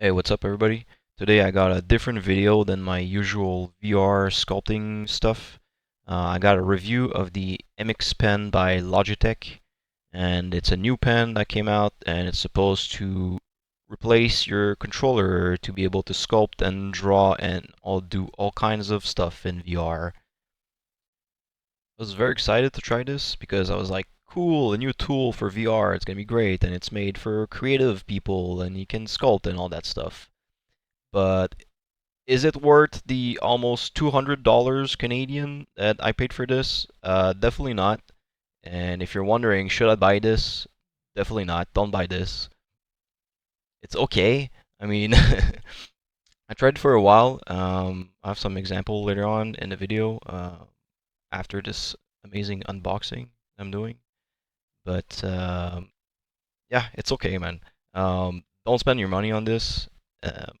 Hey, what's up everybody? Today I got a different video than my usual VR sculpting stuff. I got a review of the MX pen by Logitech, and it's a new pen that came out, and it's supposed to replace your controller to be able to sculpt and draw and do all kinds of stuff in VR. I was very excited to try this because I was like, cool, a new tool for VR, it's gonna be great, and it's made for creative people, and you can sculpt and all that stuff. But is it worth the almost $200 Canadian that I paid for this? Definitely not. And if you're wondering, should I buy this? Definitely not. Don't buy this. It's okay. I mean, I tried it for a while. I have some example later on in the video after this amazing unboxing I'm doing. But yeah, it's okay, man. Don't spend your money on this. Um,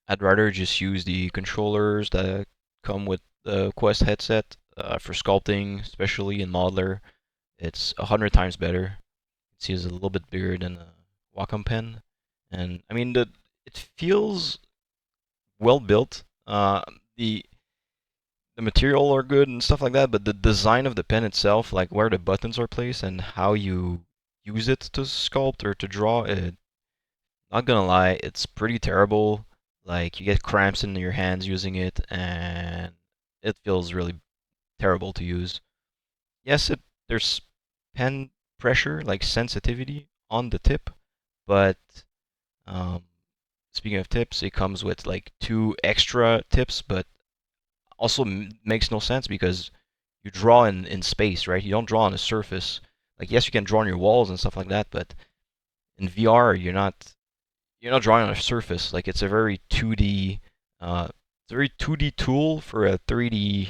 I'd rather just use the controllers that come with the Quest headset for sculpting, especially in Modeler. It's 100 times better. It seems a little bit bigger than a Wacom pen, and I mean it feels well built. The the material are good and stuff like that, but the design of the pen itself, like where the buttons are placed and how you use it to sculpt or to draw, not gonna lie, it's pretty terrible. Like you get cramps in your hands using it, and it feels really terrible to use. Yes, there's pen pressure, like sensitivity on the tip, but um, speaking of tips, it comes with like two extra tips, but also makes no sense because you draw in space, right? You don't draw on a surface. Like yes, you can draw on your walls and stuff like that, but in VR, you're not drawing on a surface. Like it's a very 2D, it's a very 2D tool for a 3D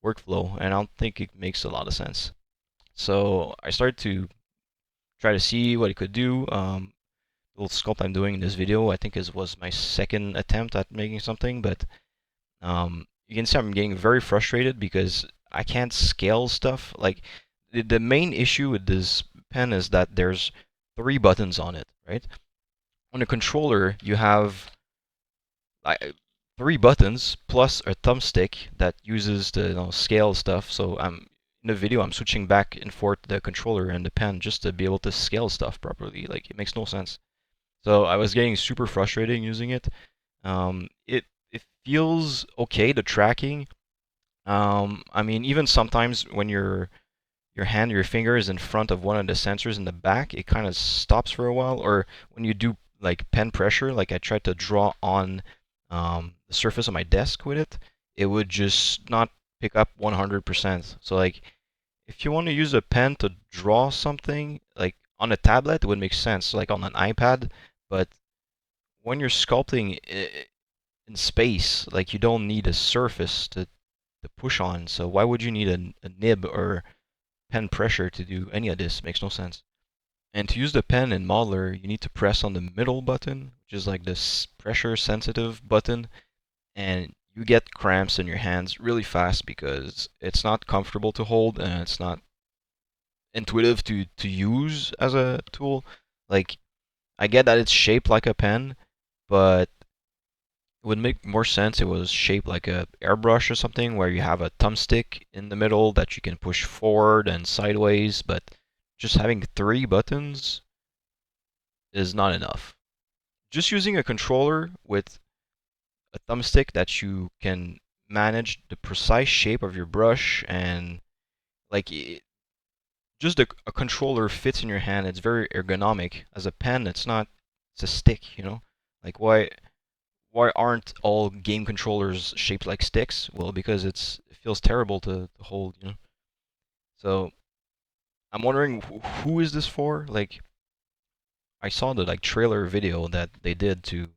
workflow, and I don't think it makes a lot of sense. So I started to try to see what it could do. The little sculpt I'm doing in this video, I think was my second attempt at making something, but you can see I'm getting very frustrated because I can't scale stuff. Like the main issue with this pen is that there's three buttons on it, right? On the controller, you have I, three buttons plus a thumbstick that uses the scale stuff. So I'm in the video, I'm switching back and forth the controller and the pen just to be able to scale stuff properly. Like it makes no sense. So I was getting super frustrated using it. It feels okay, the tracking. I mean, even sometimes when your hand or your finger is in front of one of the sensors in the back, it kind of stops for a while. Or when you do like pen pressure, like I tried to draw on the surface of my desk with it, it would just not pick up 100%. So like if you want to use a pen to draw something like on a tablet, it would make sense, like on an iPad. But when you're sculpting in space, like you don't need a surface to push on. So why would you need a nib or pen pressure to do any of this? Makes no sense. And to use the pen in Modeler, you need to press on the middle button, which is like this pressure sensitive button, and you get cramps in your hands really fast because it's not comfortable to hold and it's not intuitive to use as a tool. Like I get that it's shaped like a pen, but it would make more sense if it was shaped like a airbrush or something where you have a thumbstick in the middle that you can push forward and sideways, but just having three buttons is not enough. Just using a controller with a thumbstick that you can manage the precise shape of your brush and like just a controller fits in your hand. It's very ergonomic. As a pen, it's not. It's a stick. Like why aren't all game controllers shaped like sticks? Well, because it feels terrible to hold. So I'm wondering who is this for? Like I saw the like trailer video that they did to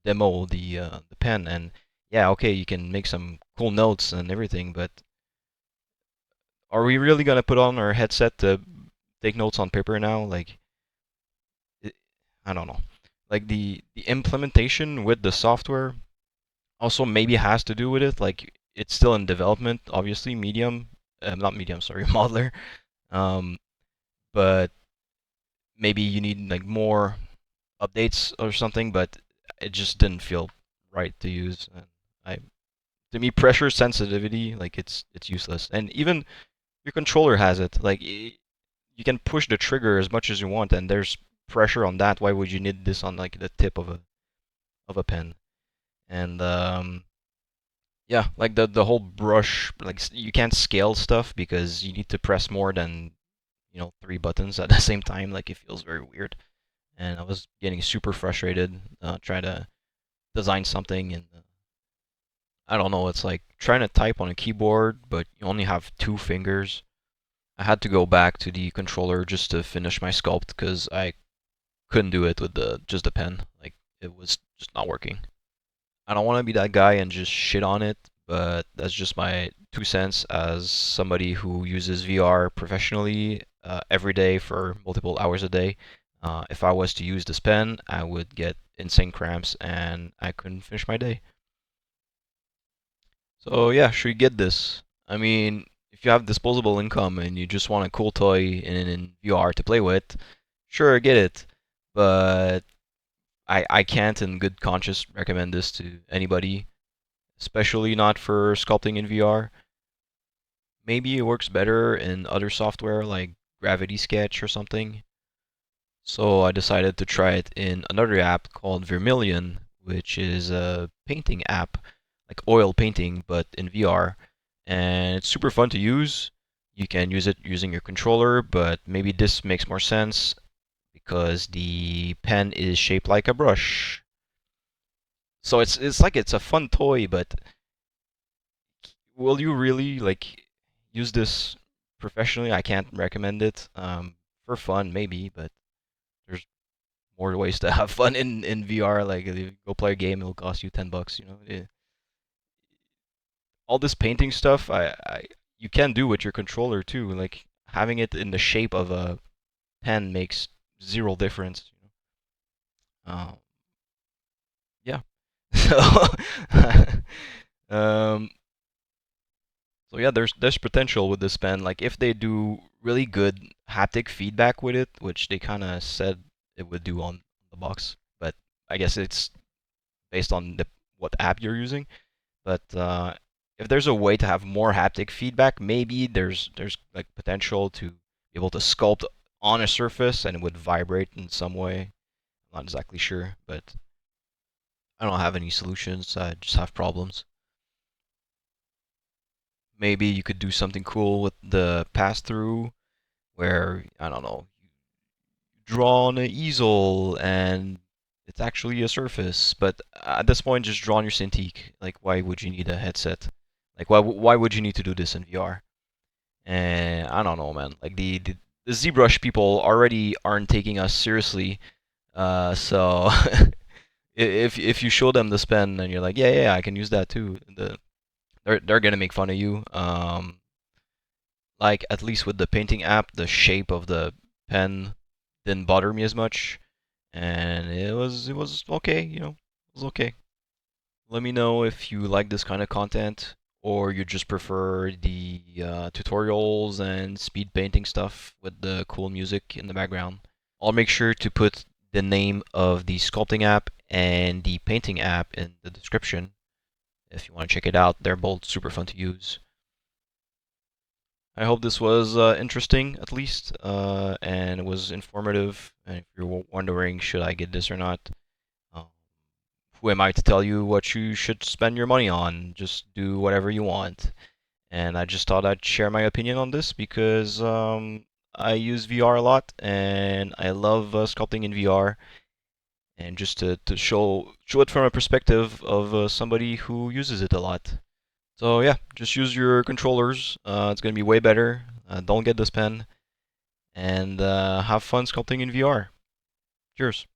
demo the pen, and yeah, okay, you can make some cool notes and everything, but are we really gonna put on our headset to take notes on paper now? Like it, I don't know. Like the implementation with the software also maybe has to do with it. Like it's still in development, obviously. Not Medium, sorry, Modeler. Um, but maybe you need like more updates or something, but it just didn't feel right to use. And I, to me, pressure sensitivity, like it's useless. And even your controller has it. Like you can push the trigger as much as you want, and there's pressure on that. Why would you need this on like the tip of a pen? And yeah, like the whole brush, like you can't scale stuff because you need to press more than three buttons at the same time. Like it feels very weird, and I was getting super frustrated trying to design something, and I don't know. It's like trying to type on a keyboard, but you only have two fingers. I had to go back to the controller just to finish my sculpt because I couldn't do it with the just the pen. Like it was just not working. I don't want to be that guy and just shit on it, but that's just my 2 cents as somebody who uses VR professionally every day for multiple hours a day. If I was to use this pen, I would get insane cramps and I couldn't finish my day. So yeah, should we get this? I mean, if you have disposable income and you just want a cool toy in VR to play with, sure, get it. But I can't in good conscience recommend this to anybody, especially not for sculpting in VR. Maybe it works better in other software like Gravity Sketch or something. So I decided to try it in another app called Vermilion, which is a painting app, like oil painting, but in VR. And it's super fun to use. You can use it using your controller, but maybe this makes more sense because the pen is shaped like a brush. So it's like it's a fun toy, but will you really like use this professionally? I can't recommend it. For fun maybe, but there's more ways to have fun in VR. Like if you go play a game, it'll cost you $10. All this painting stuff, I you can do with your controller too. Like having it in the shape of a pen makes zero difference. Yeah. So, um, so yeah, there's potential with this pen. Like if they do really good haptic feedback with it, which they kind of said it would do on the box, but I guess it's based on the what app you're using. But if there's a way to have more haptic feedback, maybe there's like potential to be able to sculpt on a surface and it would vibrate in some way. I'm not exactly sure, but I don't have any solutions. I just have problems. Maybe you could do something cool with the pass through where, I don't know, you draw on an easel and it's actually a surface. But at this point, just draw on your Cintiq. Like, why would you need a headset? Like, why would you need to do this in VR? And I don't know, man. Like the ZBrush people already aren't taking us seriously. So if you show them the pen and you're like, yeah, yeah, I can use that too, they're gonna make fun of you. Like at least with the painting app, the shape of the pen didn't bother me as much, and it was okay, it was okay. Let me know if you like this kind of content or you just prefer the tutorials and speed painting stuff with the cool music in the background. I'll make sure to put the name of the sculpting app and the painting app in the description if you want to check it out. They're both super fun to use. I hope this was interesting, at least, and it was informative. And if you're wondering, should I get this or not, uh, who am I to tell you what you should spend your money on? Just do whatever you want. And I just thought I'd share my opinion on this because I use VR a lot and I love sculpting in VR. And just to show it from a perspective of somebody who uses it a lot. So yeah, just use your controllers. It's gonna be way better. Don't get this pen, and have fun sculpting in VR. Cheers.